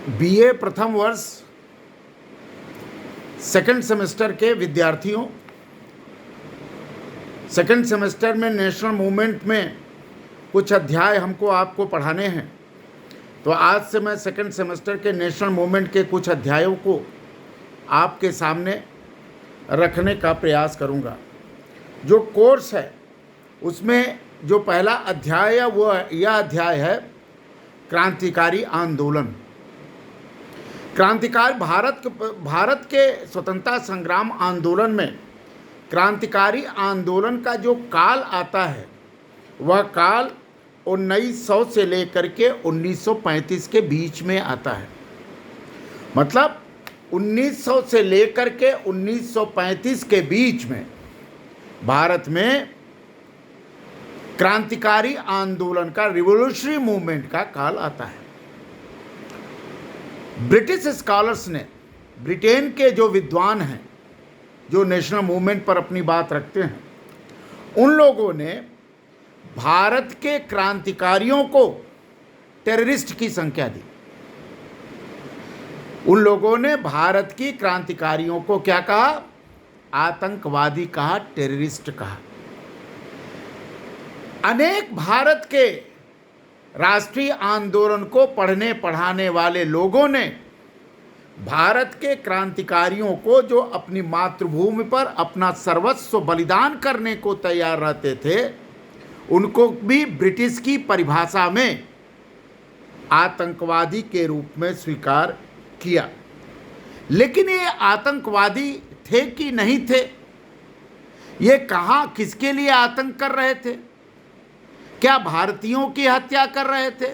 BA प्रथम वर्ष second semester के विद्यार्थियों, सेकंड सेमेस्टर में नेशनल मूवमेंट में कुछ अध्याय हमको आपको पढ़ाने हैं। तो आज से मैं सेकंड सेमेस्टर के नेशनल मूवमेंट के कुछ अध्यायों को आपके सामने रखने का प्रयास करूंगा। जो कोर्स है उसमें जो पहला अध्याय है वो यह अध्याय है क्रांतिकारी आंदोलन। क्रांतिकारी भारत के स्वतंत्रता संग्राम आंदोलन में क्रांतिकारी आंदोलन का जो काल आता है वह काल 1900 से लेकर के 1935 के बीच में आता है। मतलब 1900 से लेकर के 1935 के बीच में भारत में क्रांतिकारी आंदोलन का, रिवोल्यूशनरी मूवमेंट का काल आता है। ब्रिटिश स्कॉलर्स ने, ब्रिटेन के जो विद्वान हैं जो नेशनल मूवमेंट पर अपनी बात रखते हैं, उन लोगों ने भारत के क्रांतिकारियों को टेररिस्ट की संज्ञा दी। उन लोगों ने भारत की क्रांतिकारियों को क्या कहा? आतंकवादी कहा, टेररिस्ट कहा। अनेक भारत के राष्ट्रीय आंदोलन को पढ़ने पढ़ाने वाले लोगों ने भारत के क्रांतिकारियों को, जो अपनी मातृभूमि पर अपना सर्वस्व बलिदान करने को तैयार रहते थे, उनको भी ब्रिटिश की परिभाषा में आतंकवादी के रूप में स्वीकार किया। लेकिन ये आतंकवादी थे कि नहीं थे? ये कहाँ, किसके लिए आतंक कर रहे थे? क्या भारतीयों की हत्या कर रहे थे?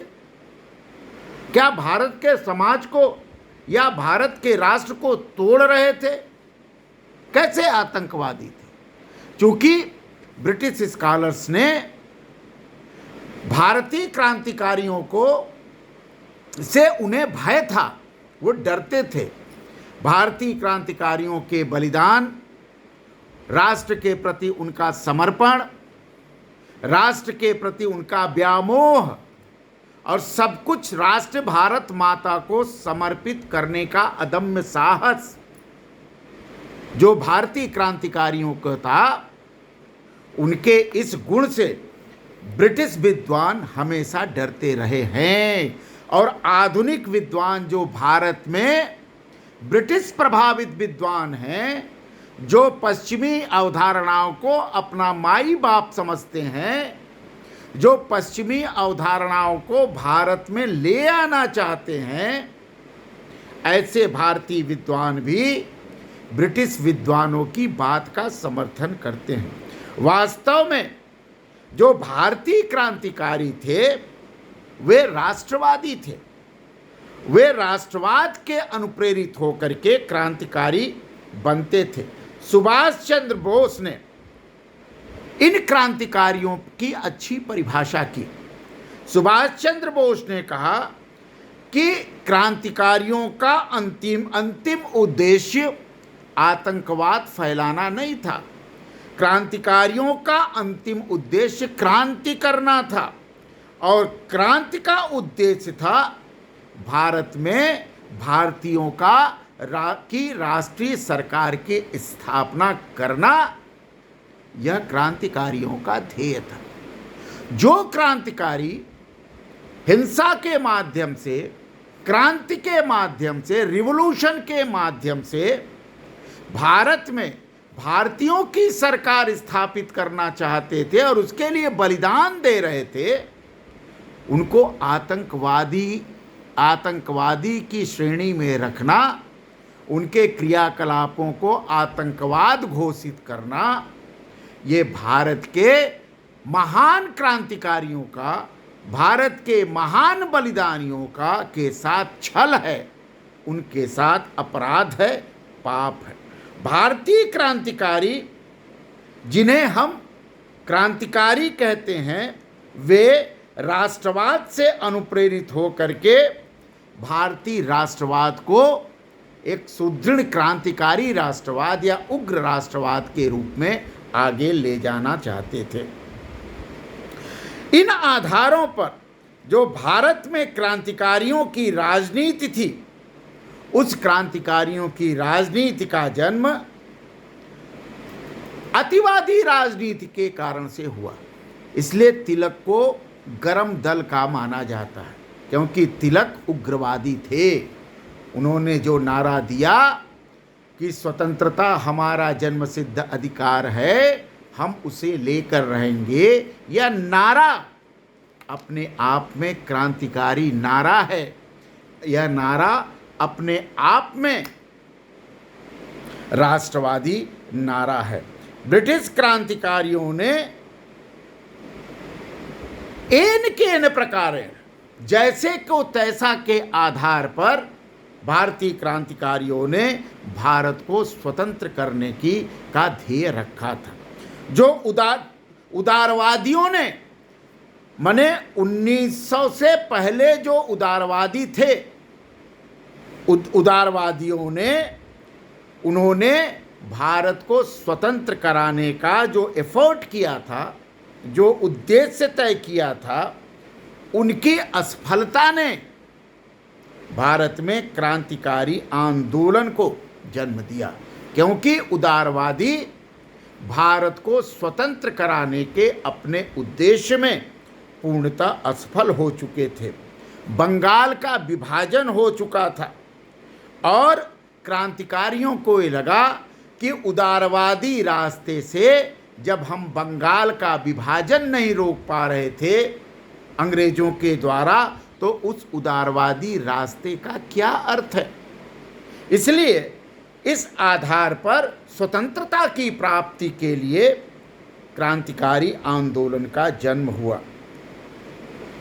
क्या भारत के समाज को या भारत के राष्ट्र को तोड़ रहे थे? कैसे आतंकवादी थे? क्योंकि ब्रिटिश स्कॉलर्स ने भारतीय क्रांतिकारियों को से उन्हें भय था, वो डरते थे। भारतीय क्रांतिकारियों के बलिदान, राष्ट्र के प्रति उनका समर्पण, राष्ट्र के प्रति उनका व्यामोह और सब कुछ राष्ट्र भारत माता को समर्पित करने का अदम्य साहस जो भारतीय क्रांतिकारियों को था, उनके इस गुण से ब्रिटिश विद्वान हमेशा डरते रहे हैं। और आधुनिक विद्वान जो भारत में ब्रिटिश प्रभावित विद्वान हैं, जो पश्चिमी अवधारणाओं को अपना माई बाप समझते हैं, जो पश्चिमी अवधारणाओं को भारत में ले आना चाहते हैं, ऐसे भारतीय विद्वान भी ब्रिटिश विद्वानों की बात का समर्थन करते हैं। वास्तव में जो भारतीय क्रांतिकारी थे वे राष्ट्रवादी थे। वे राष्ट्रवाद के अनुप्रेरित होकर के क्रांतिकारी बनते थे। सुभाष चंद्र बोस ने इन क्रांतिकारियों की अच्छी परिभाषा की। सुभाष चंद्र बोस ने कहा कि क्रांतिकारियों का अंतिम उद्देश्य आतंकवाद फैलाना नहीं था। क्रांतिकारियों का अंतिम उद्देश्य क्रांति करना था, और क्रांति का उद्देश्य था भारत में भारतीयों की राष्ट्रीय सरकार की स्थापना करना। यह क्रांतिकारियों का ध्येय था। जो क्रांतिकारी हिंसा के माध्यम से, क्रांति के माध्यम से, रिवॉल्यूशन के माध्यम से भारत में भारतीयों की सरकार स्थापित करना चाहते थे और उसके लिए बलिदान दे रहे थे, उनको आतंकवादी की श्रेणी में रखना, उनके क्रियाकलापों को आतंकवाद घोषित करना, ये भारत के महान क्रांतिकारियों का, भारत के महान बलिदानियों का के साथ छल है, उनके साथ अपराध है, पाप है। भारतीय क्रांतिकारी, जिन्हें हम क्रांतिकारी कहते हैं, वे राष्ट्रवाद से अनुप्रेरित होकर के भारतीय राष्ट्रवाद को एक सुदृढ़ क्रांतिकारी राष्ट्रवाद या उग्र राष्ट्रवाद के रूप में आगे ले जाना चाहते थे। इन आधारों पर जो भारत में क्रांतिकारियों की राजनीति थी, उस क्रांतिकारियों की राजनीति का जन्म अतिवादी राजनीति के कारण से हुआ। इसलिए तिलक को गरम दल का माना जाता है, क्योंकि तिलक उग्रवादी थे। उन्होंने जो नारा दिया कि स्वतंत्रता हमारा जन्मसिद्ध अधिकार है, हम उसे लेकर रहेंगे, यह नारा अपने आप में क्रांतिकारी नारा है। यह नारा अपने आप में राष्ट्रवादी नारा है। ब्रिटिश क्रांतिकारियों ने एन के एन प्रकारेण जैसे को तैसा के आधार पर भारतीय क्रांतिकारियों ने भारत को स्वतंत्र करने का ध्येय रखा था। जो उदारवादियों ने, माने 1900 से पहले जो उदारवादी थे, उदारवादियों ने, उन्होंने भारत को स्वतंत्र कराने का जो एफर्ट किया था, जो उद्देश्य तय किया था, उनकी असफलता ने भारत में क्रांतिकारी आंदोलन को जन्म दिया, क्योंकि उदारवादी भारत को स्वतंत्र कराने के अपने उद्देश्य में पूर्णतः असफल हो चुके थे। बंगाल का विभाजन हो चुका था और क्रांतिकारियों को ये लगा कि उदारवादी रास्ते से जब हम बंगाल का विभाजन नहीं रोक पा रहे थे अंग्रेजों के द्वारा, तो उस उदारवादी रास्ते का क्या अर्थ है। इसलिए इस आधार पर स्वतंत्रता की प्राप्ति के लिए क्रांतिकारी आंदोलन का जन्म हुआ।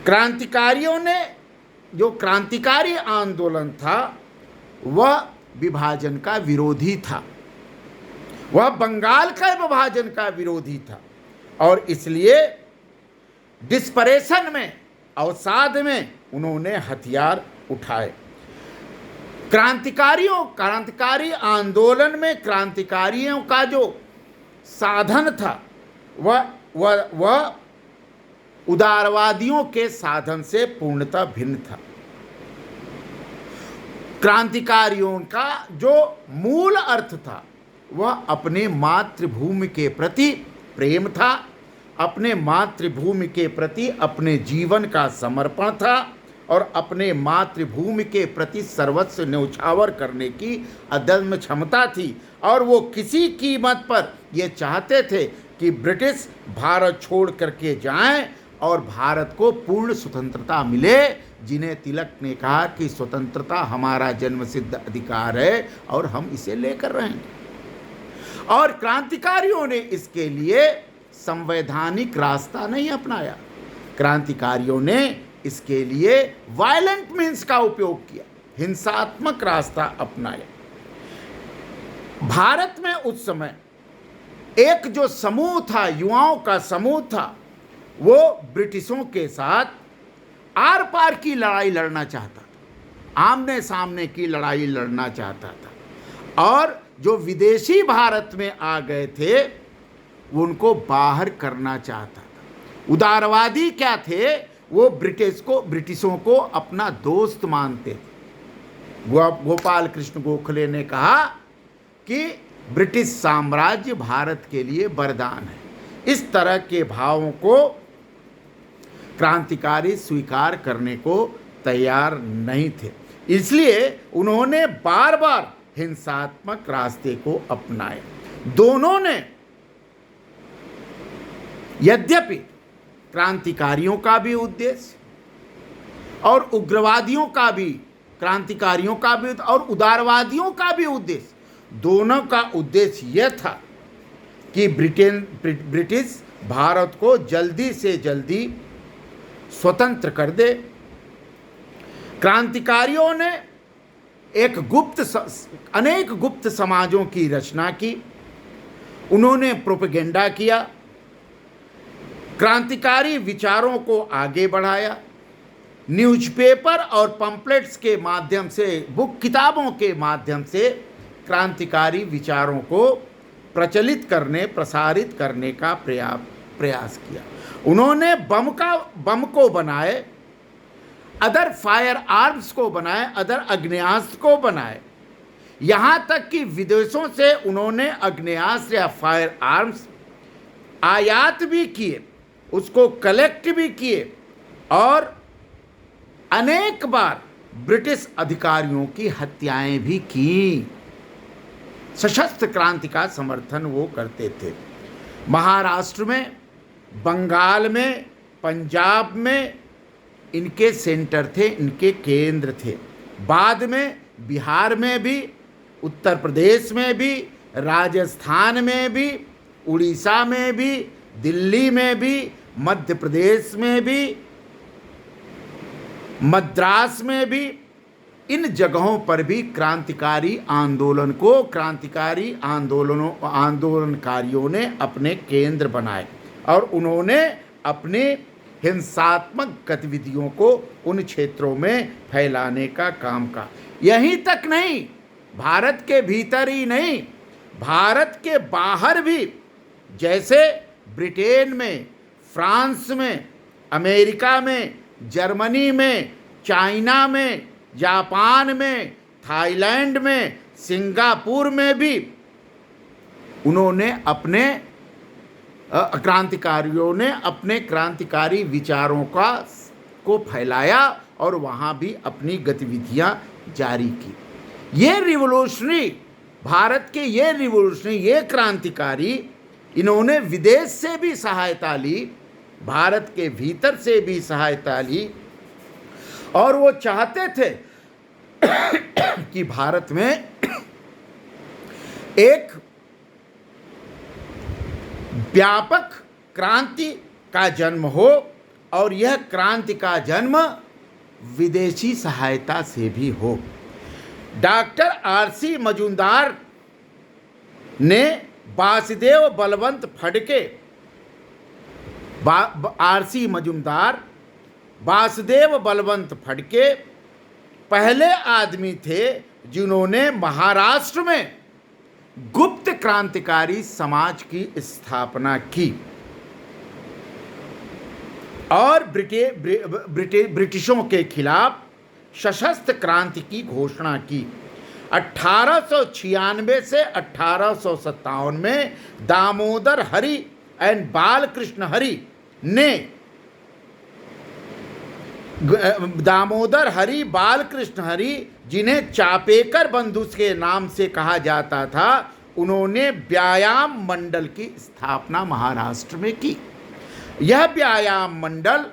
क्रांतिकारियों ने, जो क्रांतिकारी आंदोलन था वह विभाजन का विरोधी था, वह बंगाल का विभाजन का विरोधी था, और इसलिए डिस्परेशन में, अवसाद में उन्होंने हथियार उठाए। क्रांतिकारी आंदोलन में क्रांतिकारियों का जो साधन था वह उदारवादियों के साधन से पूर्णतः भिन्न था। क्रांतिकारियों का जो मूल अर्थ था वह अपने मातृभूमि के प्रति प्रेम था, अपने मातृभूमि के प्रति अपने जीवन का समर्पण था, और अपने मातृभूमि के प्रति सर्वस्व न्यौछावर करने की अदम्य क्षमता थी। और वो किसी कीमत पर ये चाहते थे कि ब्रिटिश भारत छोड़ करके जाएं और भारत को पूर्ण स्वतंत्रता मिले, जिन्हें तिलक ने कहा कि स्वतंत्रता हमारा जन्मसिद्ध अधिकार है और हम इसे लेकर रहेंगे। और क्रांतिकारियों ने इसके लिए संवैधानिक रास्ता नहीं अपनाया, क्रांतिकारियों ने इसके लिए वायलेंट मीन्स का उपयोग किया, हिंसात्मक रास्ता अपनाया। भारत में उस समय एक जो समूह था, युवाओं का समूह था, वो ब्रिटिशों के साथ आर पार की लड़ाई लड़ना चाहता था, आमने सामने की लड़ाई लड़ना चाहता था। और जो विदेशी भारत में आ गए थे उनको बाहर करना चाहता था। उदारवादी क्या थे, वो ब्रिटिशों को अपना दोस्त मानते थे। गोपाल कृष्ण गोखले ने कहा कि ब्रिटिश साम्राज्य भारत के लिए वरदान है। इस तरह के भावों को क्रांतिकारी स्वीकार करने को तैयार नहीं थे, इसलिए उन्होंने बार बार हिंसात्मक रास्ते को अपनाया। दोनों ने, यद्यपि क्रांतिकारियों का भी उद्देश्य और उग्रवादियों का भी, क्रांतिकारियों का भी और उदारवादियों का भी उद्देश्य, दोनों का उद्देश्य यह था कि ब्रिटिश भारत को जल्दी से जल्दी स्वतंत्र कर दे। क्रांतिकारियों ने अनेक गुप्त समाजों की रचना की, उन्होंने प्रोपेगेंडा किया, क्रांतिकारी विचारों को आगे बढ़ाया, न्यूज़पेपर और पंपलेट्स के माध्यम से, किताबों के माध्यम से क्रांतिकारी विचारों को प्रचलित करने, प्रसारित करने का प्रयास किया। उन्होंने बम को बनाए अदर फायर आर्म्स को बनाए, अदर आग्नेयास्त्र को बनाए। यहां तक कि विदेशों से उन्होंने आग्नेयास्त्र या फायर आर्म्स आयात भी किए, उसको कलेक्ट भी किए और अनेक बार ब्रिटिश अधिकारियों की हत्याएं भी की। सशस्त्र क्रांति का समर्थन वो करते थे। महाराष्ट्र में, बंगाल में, पंजाब में इनके सेंटर थे, इनके केंद्र थे। बाद में बिहार में भी, उत्तर प्रदेश में भी, राजस्थान में भी, उड़ीसा में भी, दिल्ली में भी, मध्य प्रदेश में भी, मद्रास में भी, इन जगहों पर भी क्रांतिकारी आंदोलन को आंदोलनकारियों ने अपने केंद्र बनाए और उन्होंने अपने हिंसात्मक गतिविधियों को उन क्षेत्रों में फैलाने का काम किया। यहीं तक नहीं, भारत के भीतर ही नहीं, भारत के बाहर भी, जैसे ब्रिटेन में, फ्रांस में, अमेरिका में, जर्मनी में, चाइना में, जापान में, थाईलैंड में, सिंगापुर में भी उन्होंने अपने क्रांतिकारियों ने अपने क्रांतिकारी विचारों को फैलाया और वहाँ भी अपनी गतिविधियाँ जारी की। ये रिवोल्यूशनरी, भारत के ये रिवोल्यूशनरी, ये क्रांतिकारी, इन्होंने विदेश से भी सहायता ली, भारत के भीतर से भी सहायता ली और वो चाहते थे कि भारत में एक व्यापक क्रांति का जन्म हो और यह क्रांति का जन्म विदेशी सहायता से भी हो। डॉक्टर आरसी मजूमदार ने वासुदेव बलवंत फडके, आरसी मजूमदार वासुदेव बलवंत फडके पहले आदमी थे जिन्होंने महाराष्ट्र में गुप्त क्रांतिकारी समाज की स्थापना की और ब्रिटिशों के खिलाफ सशस्त्र क्रांति की घोषणा की। 1896 से 1857 में दामोदर हरि एंड बालकृष्ण हरि ने, दामोदर हरि, बालकृष्ण हरि, जिन्हें चापेकर बंधु के नाम से कहा जाता था, उन्होंने व्यायाम मंडल की स्थापना महाराष्ट्र में की। यह व्यायाम मंडल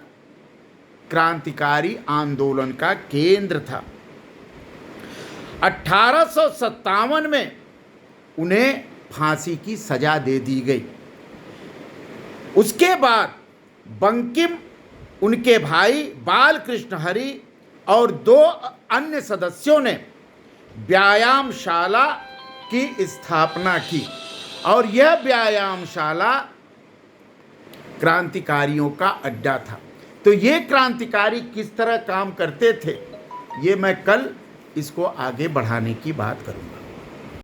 क्रांतिकारी आंदोलन का केंद्र था। 1857 में उन्हें फांसी की सजा दे दी गई। उसके बाद बंकिम, उनके भाई बालकृष्ण हरि और 2 अन्य सदस्यों ने व्यायामशाला की स्थापना की और यह व्यायामशाला क्रांतिकारियों का अड्डा था। तो ये क्रांतिकारी किस तरह काम करते थे, ये मैं कल इसको आगे बढ़ाने की बात करूँगा।